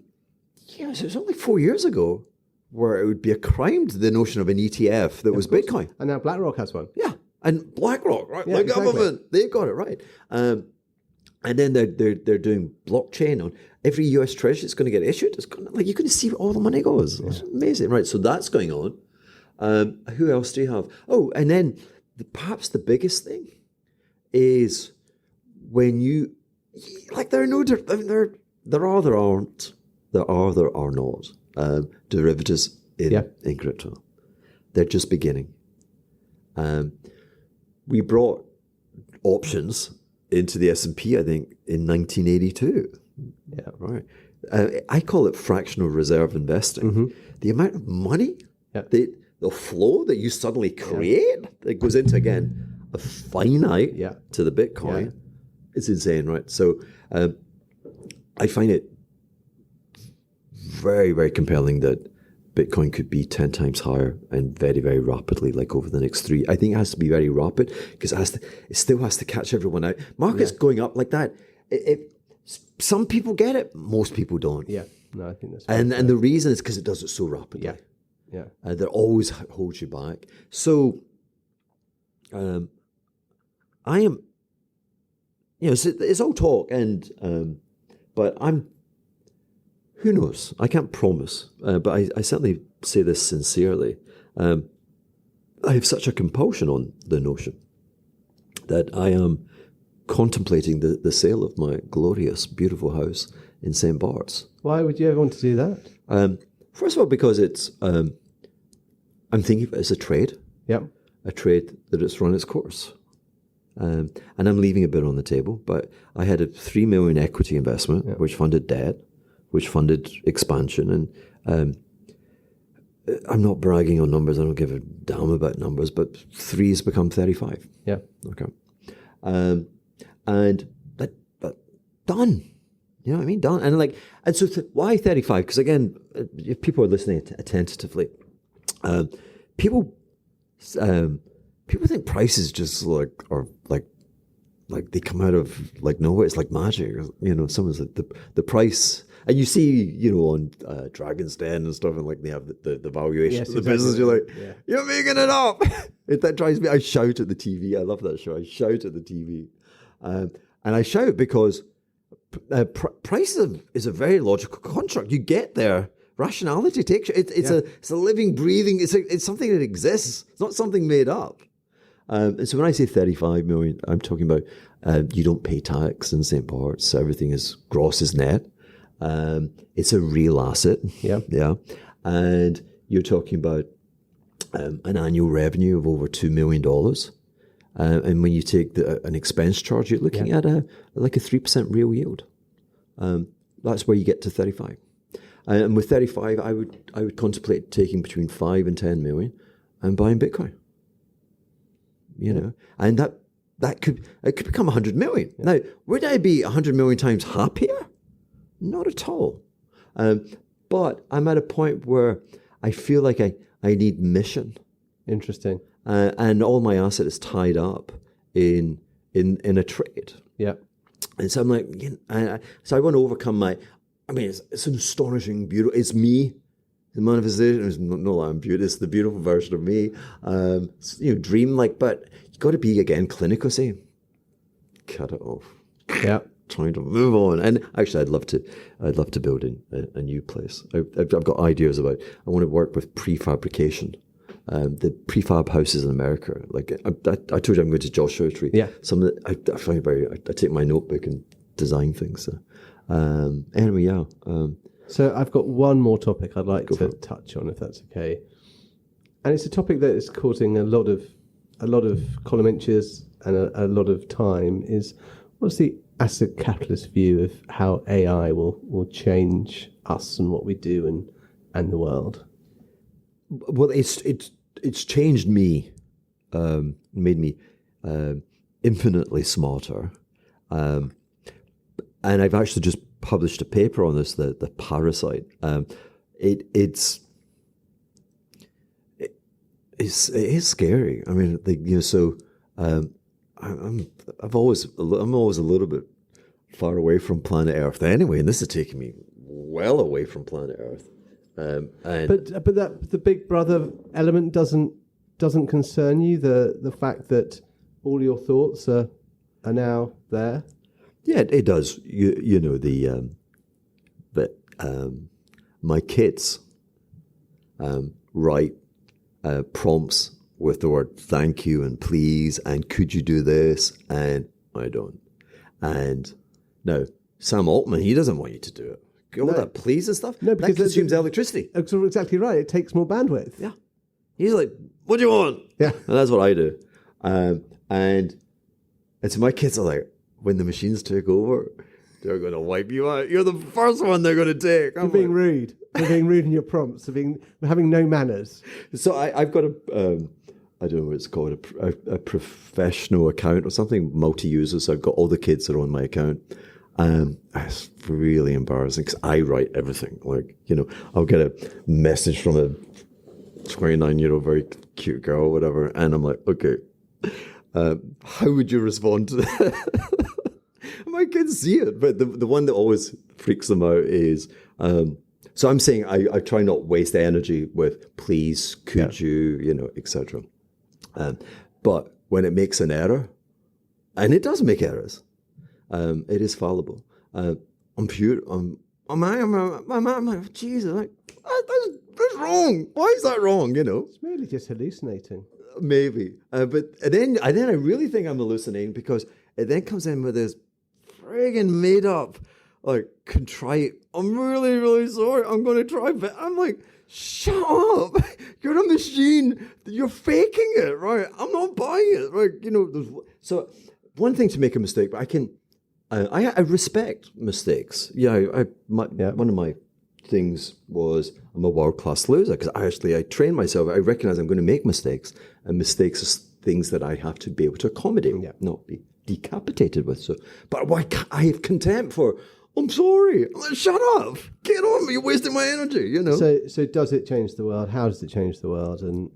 it was only 4 years ago where it would be a crime to the notion of an ETF that was Bitcoin. And now BlackRock has one. Yeah, and BlackRock, right? Yeah, the government, they've got it right. And then they're doing blockchain on every US treasury that's going to get issued. It's going you're going to see where all the money goes. It's amazing, right? So that's going on. Who else do you have? Oh, and then perhaps the biggest thing is when you there are not derivatives in crypto. They're just beginning. We brought options into the S&P, I think, in 1982. Yeah, right. I call it fractional reserve investing. Mm-hmm. The amount of money, the flow that you suddenly create that goes into, again, a finite to the Bitcoin, it's insane, right? So I find it very, very compelling that Bitcoin could be 10 times higher and very, very rapidly, like over the next 3. I think it has to be very rapid because it still has to catch everyone out. Markets going up like that. Some people get it, most people don't. Yeah, no, I think that's and the reason is because it does it so rapidly. Yeah. that always holds you back. So I am, it's all talk, and but who knows? I can't promise, but I certainly say this sincerely. I have such a compulsion on the notion that I am contemplating the sale of my glorious, beautiful house in St. Bart's. Why would you ever want to do that? First of all, because it's, I'm thinking of it as a trade. Yep. A trade that it's run its course. And I'm leaving a bit on the table, but I had a 3 million equity investment, which funded debt, which funded expansion. And I'm not bragging on numbers. I don't give a damn about numbers, but 3 has become 35. Yeah. Okay. And that done. You know what I mean? Done. And so why 35? Because again, if people are listening attentively, people think prices just are like they come out of nowhere. It's like magic. Someone's like the price, and you see, on Dragon's Den and stuff, and they have the valuation of the business. You're like, you're making it up. That drives me. I shout at the TV. I love that show. I shout at the TV, and I shout because price is a very logical construct. You get there. Rationality takes you. It's a living, breathing. It's something that exists. It's not something made up. And so when I say 35 million, I'm talking about you don't pay tax in St. Bart's. So everything is gross is net. It's a real asset. Yeah. Yeah. And you're talking about an annual revenue of over $2 million. And when you take an expense charge, you're looking at a 3% real yield. That's where you get to 35. And with 35, I would contemplate taking between 5 and 10 million and buying Bitcoin. And that could become 100 million. Now, would I be 100 million times happier? Not at all. But I'm at a point where I feel like I need mission. Interesting. And all my asset is tied up in a trade. Yeah. And so I'm like, so I want to overcome it's an astonishing, beautiful. It's me, the manifestation. It's not that I'm beautiful. It's the beautiful version of me. Dream-like, but you got to be again clinical. Say, cut it off. Yeah, trying to move on. And actually, I'd love to build a new place. I've got ideas about. I want to work with prefabrication. The prefab houses in America. I told you I'm going to Joshua Tree. Yeah. Some of I find I take my notebook and design things. Anyway, yeah. So I've got one more topic I'd like to touch on, if that's okay. And it's a topic that is causing a lot of column inches and a lot of time. Is what's the asset capitalist view of how AI will change us and what we do and the world? Well, it's changed me, made me infinitely smarter, and I've actually just published a paper on this, the parasite. It is scary. I mean, so I'm always a little bit far away from planet Earth anyway, and this is taking me well away from planet Earth. But that the Big Brother element doesn't concern you. The fact that all your thoughts are now there. Yeah, it does. You know my kids write prompts with the word thank you and please and could you do this, and I don't. And now Sam Altman, he doesn't want you to do it. All that please and stuff. No, because that consumes electricity. Exactly right. It takes more bandwidth. Yeah. He's like, what do you want? Yeah. And that's what I do. And so my kids are like, when the machines take over, they're going to wipe you out. You're the first one they're going to take. You're being rude. You're being rude in your prompts. You're having no manners. So I've got I don't know what it's called, a professional account or something, multi-user. So I've got all the kids that are on my account. It's really embarrassing because I write everything. I'll get a message from a 29-year-old very cute girl or whatever, and I'm like, okay, how would you respond to that? My kids see it, but the one that always freaks them out is So I'm saying I try not waste energy with please, could you, etc. But when it makes an error, and it does make errors, it is fallible. I'm pure. I'm Jesus, that's wrong. Why is that wrong? It's really just hallucinating. Maybe, but then I really think I'm hallucinating because it then comes in with this friggin' made up, like contrite. I'm really, really sorry. I'm going to try, but I'm like, shut up! You're a machine. You're faking it, right? I'm not buying it, right? So one thing to make a mistake, but I can. I respect mistakes. One of my things was I'm a world-class loser because I train myself. I recognize I'm going to make mistakes, and mistakes are things that I have to be able to accommodate, not be decapitated with. So, but why can't I have contempt for? I'm sorry. Shut up. Get on me. You're wasting my energy. So does it change the world? How does it change the world? And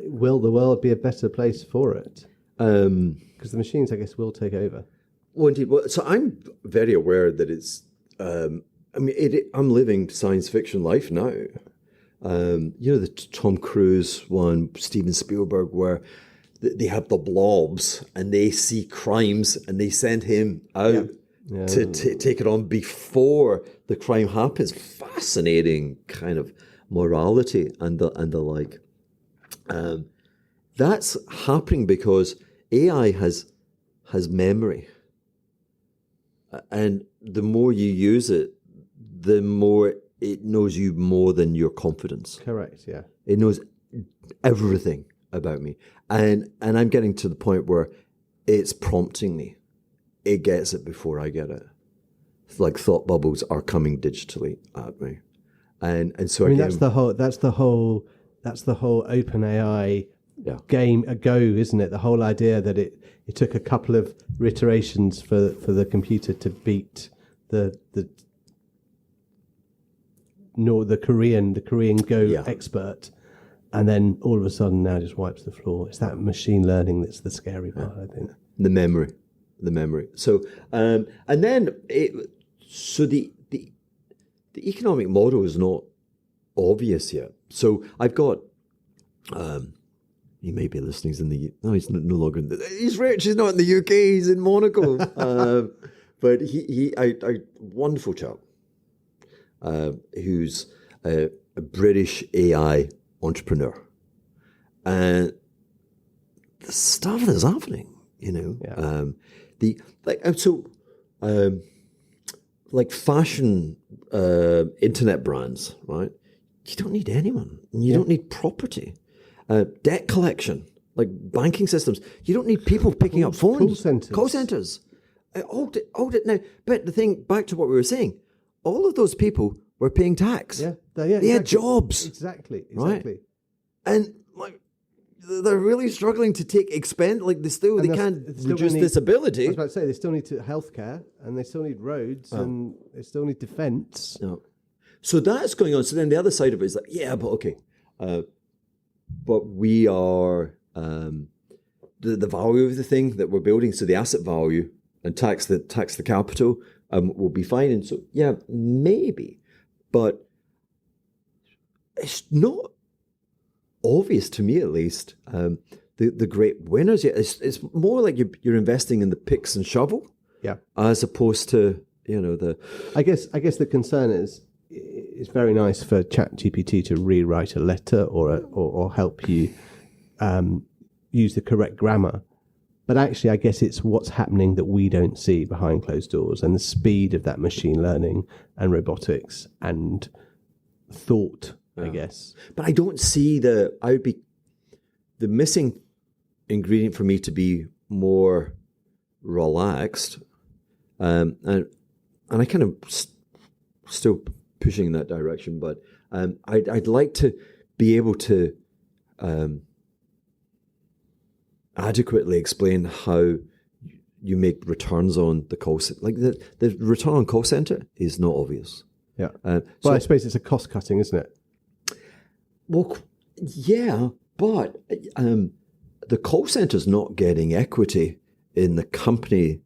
will the world be a better place for it? Because the machines, I guess, will take over. Well, indeed. Well, so I'm very aware that it's. I'm living science fiction life now. The Tom Cruise one, Steven Spielberg, where they have the blobs and they see crimes and they send him out to take it on before the crime happens. Fascinating kind of morality and the like. That's happening because AI has memory. And the more you use it, the more it knows you more than your confidence. Correct, yeah. It knows everything about me. And I'm getting to the point where it's prompting me. It gets it before I get it. It's like thought bubbles are coming digitally at me. And so again, that's the whole OpenAI game ago, isn't it? The whole idea that it took a couple of iterations for the computer to beat the Korean Go expert, and then all of a sudden now just wipes the floor. It's that machine learning that's the scary part, I think. The memory. So and then the economic model is not obvious yet. So I've got. He may be listening. He's no longer. He's rich. He's not in the UK. He's in Monaco. But he, wonderful chap, who's a British AI entrepreneur, and the stuff that's happening, like fashion, internet brands, right? You don't need anyone. You don't need property. Debt collection, like banking systems. You don't need people picking up phones. Call centers. Hold it now. But the thing, back to what we were saying, all of those people were paying tax. They had jobs. Exactly. Right? And like they're really struggling to take they can't reduce disability. I was about to say they still need healthcare, and they still need roads, and they still need defence. No. So that's going on. So then the other side of it is like, but okay. But we are the value of the thing that we're building. So the asset value and tax the capital will be fine. And so maybe, but it's not obvious to me at least. The great winners. It's more like you're investing in the picks and shovel. As opposed to the. I guess the concern is. It's very nice for ChatGPT to rewrite a letter or help you use the correct grammar. But actually, I guess it's what's happening that we don't see behind closed doors, and the speed of that machine learning and robotics and thought, I guess. But I don't see the missing ingredient for me to be more relaxed. And I kind of still pushing in that direction, but I'd like to be able to adequately explain how you make returns on the call center. Like the return on call center is not obvious. Well, I suppose it's a cost cutting, isn't it? Well, yeah, but the call center's not getting equity in the company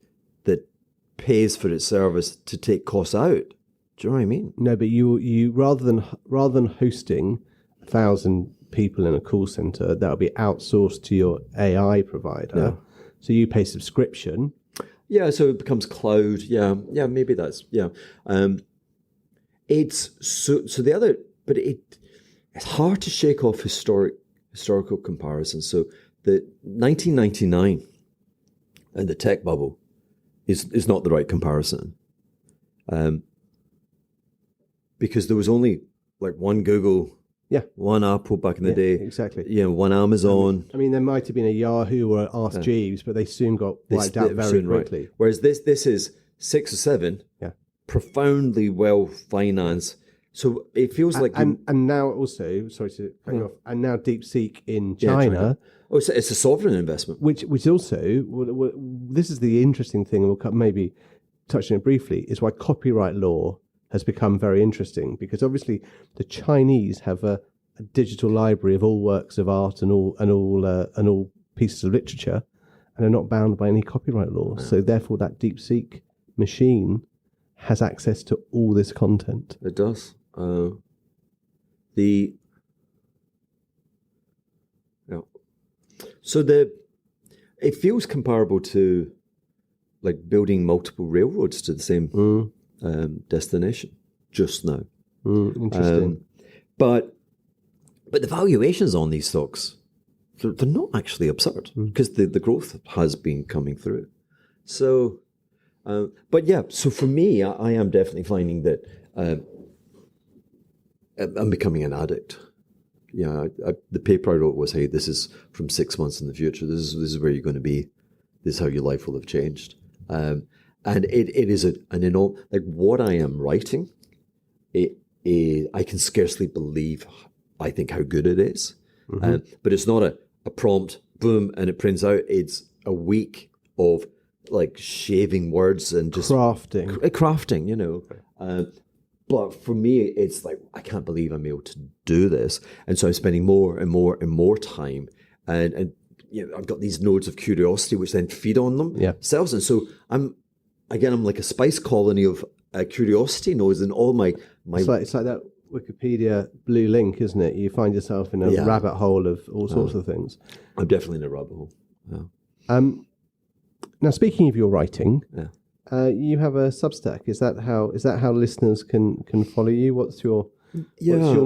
that pays for its service to take costs out. Do you know what I mean? No, but you rather than hosting 1,000 people in a call center, that will be outsourced to your AI provider. Yeah. So you pay subscription. Yeah, so it becomes cloud. Yeah, maybe that's it's so the other, but it's hard to shake off historical comparisons. So the 1999 and the tech bubble is not the right comparison, because there was only like one Google, one Apple back in the day, exactly. One Amazon. I mean, there might have been a Yahoo or Ask Jeeves, but they soon got wiped out very quickly. Right. Whereas this is 6 or 7, profoundly well financed. So it feels like and now also, sorry to cut you off, and now DeepSeek in China. Oh, it's a sovereign investment. Which also, this is the interesting thing, and we'll maybe touch on it briefly, is why copyright law has become very interesting, because obviously the Chinese have a digital library of all works of art and all pieces of literature, and are not bound by any copyright law. Yeah. So therefore, that DeepSeek machine has access to all this content. It does. So it feels comparable to like building multiple railroads to the same destination just now. Interesting. But the valuations on these stocks, they're not actually absurd, because the growth has been coming through. So, so for me, I am definitely finding that I'm becoming an addict. The paper I wrote was, hey, this is from 6 months in the future. This is where you're going to be. This is how your life will have changed. And it is an enormous, like what I am writing, I can scarcely believe, I think, how good it is. But it's not a prompt, boom, and it prints out. It's a week of like shaving words and just crafting, But for me, it's like, I can't believe I'm able to do this. And so I'm spending more and more and more time. And I've got these nodes of curiosity, which then feed on themselves. And so I'm like a spice colony of curiosity nodes, and all my... It's like that Wikipedia blue link, isn't it? You find yourself in a rabbit hole of all sorts of things. I'm definitely in a rabbit hole. Yeah. Now, speaking of your writing... you have a Substack. Is that how listeners can follow you? What's your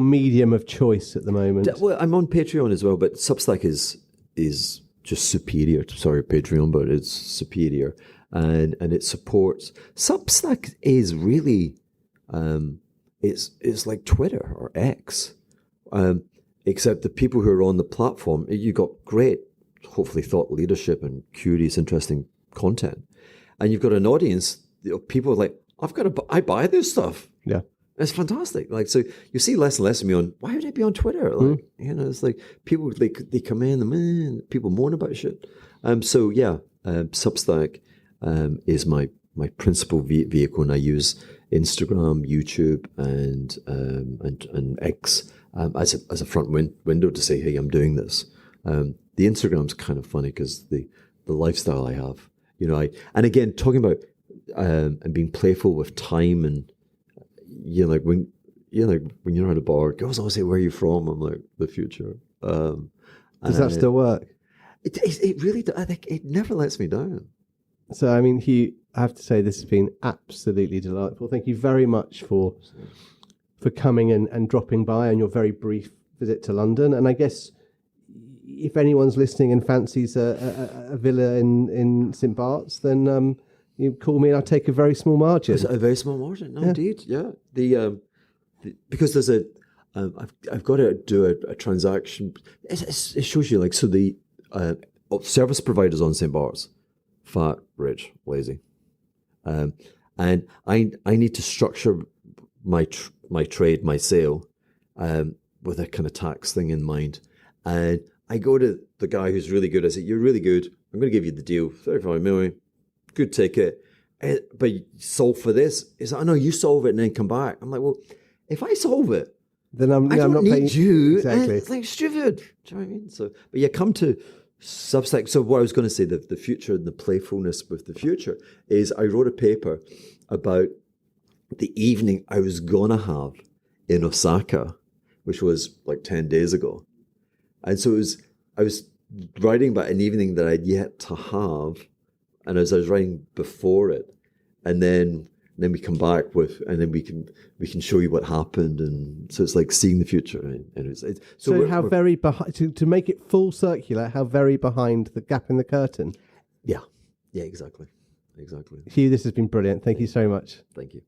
medium of choice at the moment? Well, I'm on Patreon as well, but Substack is just superior. Sorry, Patreon, but it's superior, and it supports. Substack is really, it's like Twitter or X, except the people who are on the platform, you got great, hopefully thought leadership and curious, interesting content. And you've got an audience, people are like, I buy this stuff. Yeah. It's fantastic. Like, so you see less and less of me on, why would I be on Twitter? Like, it's like people, they come in, and people moan about shit. Substack is my principal vehicle, and I use Instagram, YouTube, and X as a front window to say, hey, I'm doing this. The Instagram's kind of funny because the lifestyle I have. And again, talking about and being playful with time, and when you're at a bar, girls always say, "Where are you from?" I'm like, "The future." Does that still work? It really does. I think it never lets me down. So, I mean, Hugh, I have to say this has been absolutely delightful. Thank you very much for coming and dropping by on your very brief visit to London. And I guess, if anyone's listening and fancies a villa in St. Bart's, then you call me and I'll take a very small margin. A very small margin, no, indeed, yeah. Because there's I've got to do a transaction. It shows you, like, so the service providers on St. Bart's, fat, rich, lazy, and I need to structure my trade, my sale, with a kind of tax thing in mind, and I go to the guy who's really good. I say, "You're really good. I'm going to give you the deal, 35 million. Good ticket. But you solve for this." He's like, "Oh, no, you solve it and then come back." I'm like, "Well, if I solve it, then I don't not need paying you." Exactly. It's like stupid. Do you know what I mean? So, but come to Substack. So what I was going to say, the future and the playfulness with the future is, I wrote a paper about the evening I was gonna have in Osaka, which was like 10 days ago. And so I was writing about an evening that I'd yet to have, and as I was writing before it, and then we come back with, and then we can show you what happened, and so it's like seeing the future. Right? And so how very behind to make it full circular? How very behind the gap in the curtain? Yeah, exactly. Hugh, this has been brilliant. Thank you so much. Thank you.